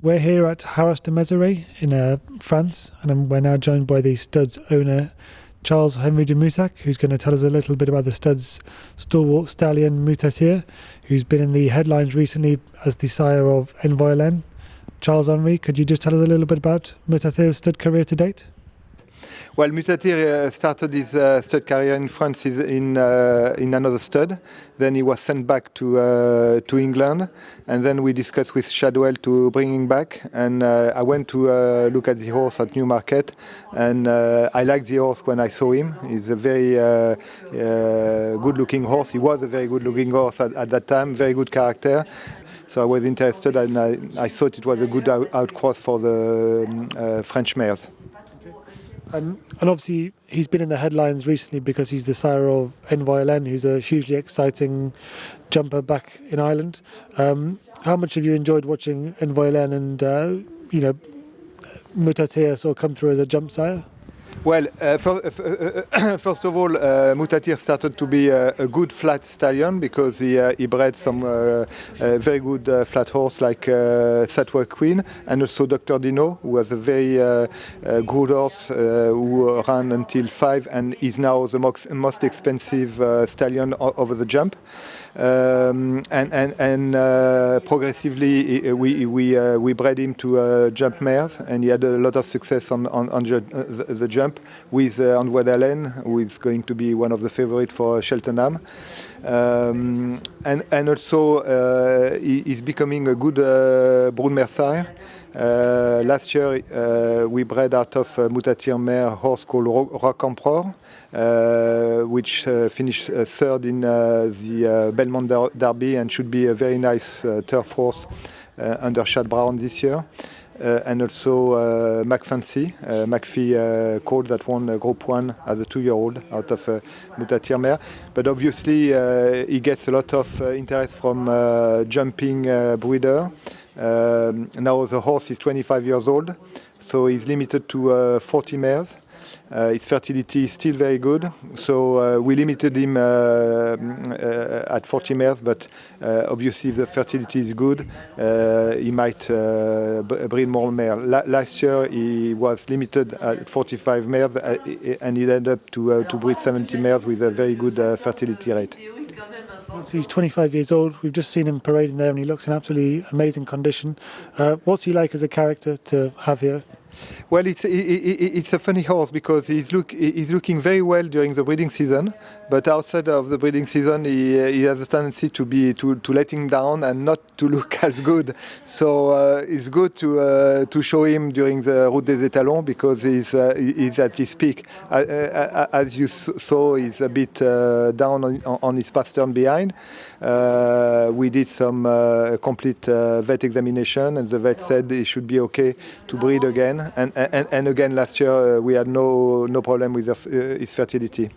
We're here at Haras du Mezeray in France, and we're now joined by the stud's owner, Charles Henry de Moussac, who's going to tell us a little bit about the stud's stalwart stallion Muhtathir, who's been in the headlines recently as the sire of Envoi Allen. Charles Henry, could you just tell us a little bit about Muhtathir's stud career to date? Well, Muhtathir started his stud career in France in another stud. Then he was sent back to England, and then we discussed with Shadwell to bring him back. And I went to look at the horse at Newmarket, and I liked the horse when I saw him. He's a very good-looking horse. He was a very good-looking horse at that time, very good character. So I was interested, and I thought it was a good outcross for the French mares. And obviously he's been in the headlines recently because he's the sire of Envoi Allen, who's a hugely exciting jumper back in Ireland. How much have you enjoyed watching Envoi Allen and Muhtathir sort of come through as a jump sire? Well, first of all, Muhtathir started to be a good flat stallion because he bred some very good flat horse like Satwa Queen, and also Dr. Dino, who was a very good horse who ran until 5 and is now the most expensive stallion over the jump. And progressively we bred him to jump mares, and he had a lot of success on the jump with Envoi Allen, who is going to be one of the favorites for Cheltenham. And also he's becoming a good broodmare sire. Last year we bred out of Muhtathir mare horse called Rock Emperor, which finished third in the Belmont Derby and should be a very nice turf horse under Chad Brown this year. And also McPhee Colt that won Group 1 as a 2-year-old out of Muhtathir mare. But obviously he gets a lot of interest from jumping breeder. Now the horse is 25 years old, so he's limited to 40 mares. His fertility is still very good, so we limited him at 40 mares, but obviously if the fertility is good, he might breed more mares. Last year he was limited at 45 mares, and he ended up to breed 70 mares with a very good fertility rate. So he's 25 years old. We've just seen him parading there, and he looks in absolutely amazing condition. What's he like as a character to have here? Well, it's a funny horse because he's looking very well during the breeding season, but outside of the breeding season, he has a tendency to let him down and not to look as good. So it's good to show him during the Route des Étalons because he's at his peak. As you saw, he's a bit down on his pastern behind. We did some complete vet examination, and the vet said he should be okay to breed again. And again, last year we had no problem with his fertility.